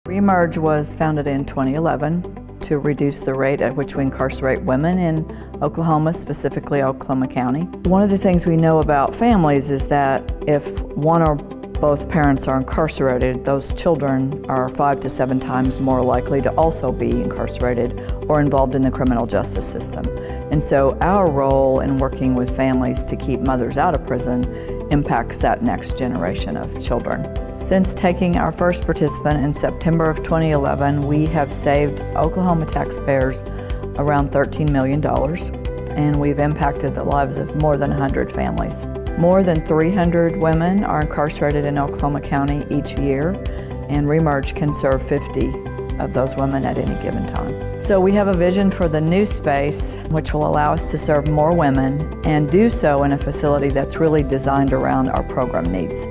ReMerge was founded in 2011 to reduce the rate at which we incarcerate women in Oklahoma, specifically Oklahoma County. One of the things we know about families is that if one or both parents are incarcerated, those children are 5 to 7 times more likely to also be incarcerated or involved in the criminal justice system. And so our role in working with families to keep mothers out of prison impacts that next generation of children. Since taking our first participant in September of 2011, we have saved Oklahoma taxpayers around $13 million, and we've impacted the lives of more than 100 families. More than 300 women are incarcerated in Oklahoma County each year, and ReMerge can serve 50 of those women at any given time. So we have a vision for the new space which will allow us to serve more women and do so in a facility that's really designed around our program needs.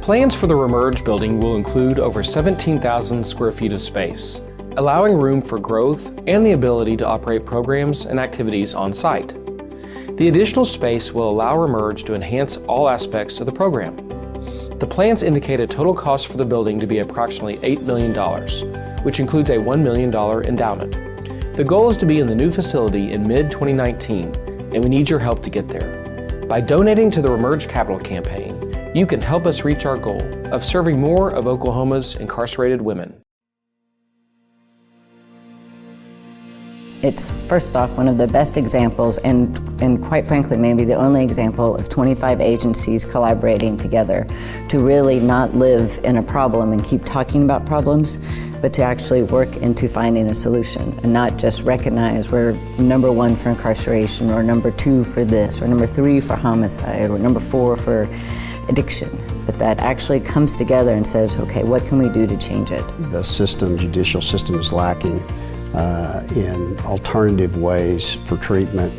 Plans for the ReMerge building will include over 17,000 square feet of space, allowing room for growth and the ability to operate programs and activities on site. The additional space will allow ReMerge to enhance all aspects of the program. The plans indicate a total cost for the building to be approximately $8 million, which includes a $1 million endowment. The goal is to be in the new facility in mid-2019, and we need your help to get there. By donating to the ReMerge Capital Campaign, you can help us reach our goal of serving more of Oklahoma's incarcerated women. It's first off one of the best examples and quite frankly maybe the only example of 25 agencies collaborating together to really not live in a problem and keep talking about problems, but to actually work into finding a solution and not just recognize we're number 1 for incarceration or number 2 for this or number 3 for homicide or number 4 for addiction, but that actually comes together and says, okay, what can we do to change it? The judicial system is lacking in alternative ways for treatment.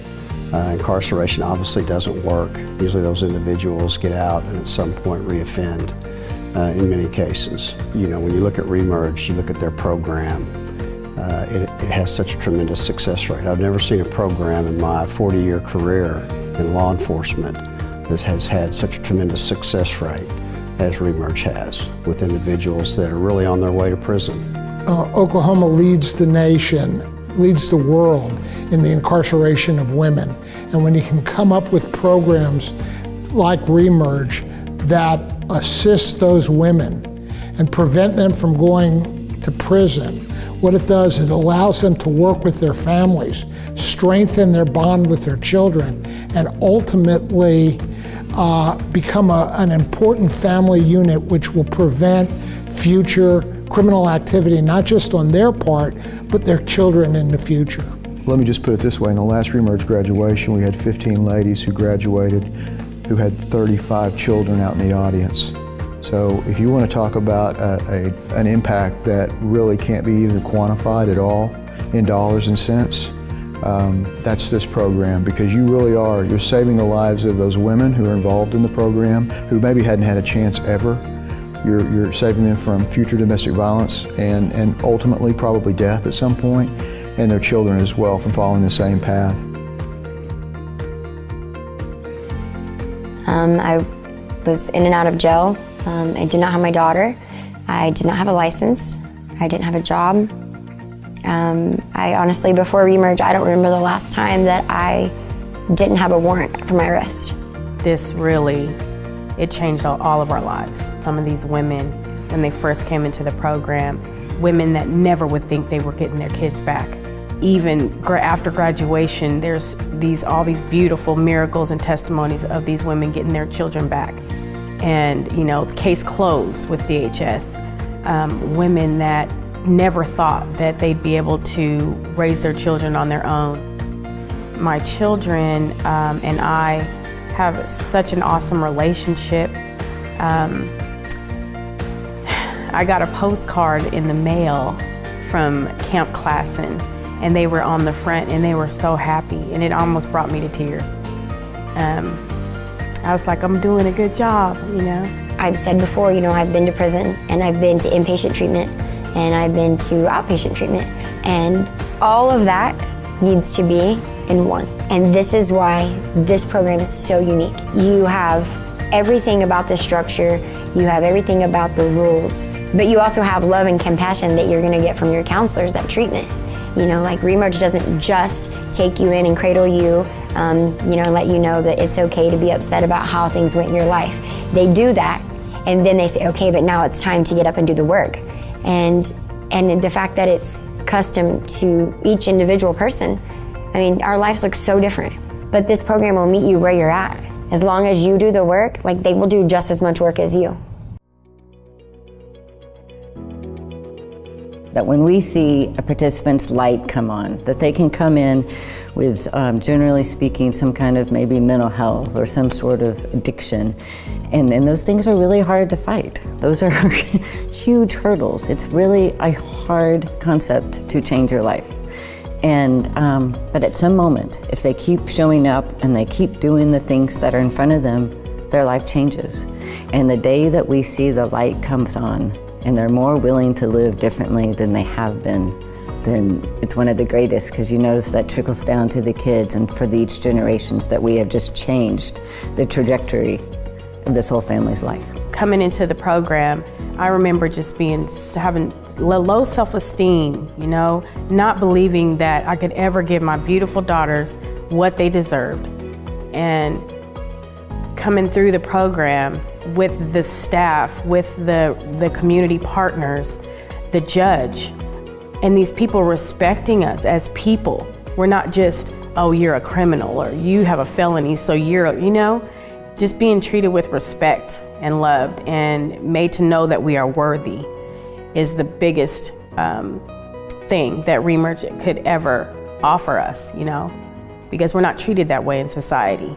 Incarceration obviously doesn't work. Usually those individuals get out and at some point reoffend in many cases. You know, when you look at ReMerge, you look at their program, it has such a tremendous success rate. I've never seen a program in my 40-year career in law enforcement that has had such a tremendous success rate as ReMerge has with individuals that are really on their way to prison. Oklahoma leads the nation, leads the world in the incarceration of women. And when you can come up with programs like ReMerge that assist those women and prevent them from going to prison, what it does is it allows them to work with their families, strengthen their bond with their children, and ultimately become an important family unit which will prevent future criminal activity, not just on their part, but their children in the future. Let me just put it this way, in the last ReMerge graduation, we had 15 ladies who graduated who had 35 children out in the audience. So if you want to talk about an impact that really can't be even quantified at all in dollars and cents, that's this program, because you really are, you're saving the lives of those women who are involved in the program, who maybe hadn't had a chance ever. You're saving them from future domestic violence and ultimately probably death at some point, and their children as well from following the same path. I was in and out of jail. I did not have my daughter. I did not have a license. I didn't have a job. I honestly, before ReMerge, I don't remember the last time that I didn't have a warrant for my arrest. This really, it changed all of our lives. Some of these women, when they first came into the program, women that never would think they were getting their kids back. Even after graduation, there's all these beautiful miracles and testimonies of these women getting their children back. And, you know, the case closed with DHS. Women that never thought that they'd be able to raise their children on their own. My children and I have such an awesome relationship. I got a postcard in the mail from Camp Klassen, and they were on the front and they were so happy, and it almost brought me to tears. I was like, I'm doing a good job, you know? I've said before, you know, I've been to prison and I've been to inpatient treatment and I've been to outpatient treatment, and all of that needs to be in one. And this is why this program is so unique. You have everything about the structure, you have everything about the rules, but you also have love and compassion that you're gonna get from your counselors at treatment. You know, like ReMerge doesn't just take you in and cradle you, you know, and let you know that it's okay to be upset about how things went in your life. They do that, and then they say, okay, but now it's time to get up and do the work. And the fact that it's custom to each individual person, I mean, our lives look so different, but this program will meet you where you're at. As long as you do the work, like, they will do just as much work as you. That when we see a participant's light come on, that they can come in with, generally speaking, some kind of maybe mental health or some sort of addiction. And those things are really hard to fight. Those are huge hurdles. It's really a hard concept to change your life. And, but at some moment, if they keep showing up and they keep doing the things that are in front of them, their life changes. And the day that we see the light comes on, and they're more willing to live differently than they have been, then it's one of the greatest, because you notice that trickles down to the kids and for the each generations, that we have just changed the trajectory of this whole family's life. Coming into the program, I remember just having low self-esteem, you know, not believing that I could ever give my beautiful daughters what they deserved. And coming through the program with the staff, with the community partners, the judge, and these people respecting us as people. We're not just, oh, you're a criminal, or you have a felony, so you're, you know, just being treated with respect and loved and made to know that we are worthy is the biggest thing that ReMerge could ever offer us, you know, because we're not treated that way in society.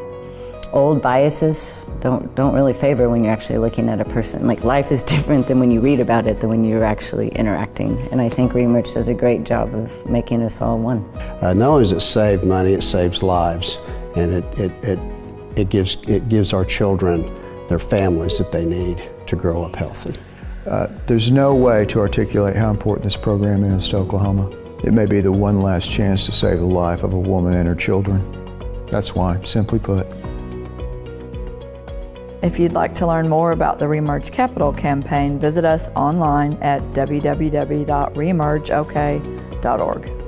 Old biases don't really favor when you're actually looking at a person. Like, life is different than when you read about it than when you're actually interacting. And I think ReMerge does a great job of making us all one. Not only does it save money, it saves lives, and it gives our children their families that they need to grow up healthy. There's no way to articulate how important this program is to Oklahoma. It may be the one last chance to save the life of a woman and her children. That's why, simply put. If you'd like to learn more about the ReMerge Capital campaign, visit us online at www.remergeok.org.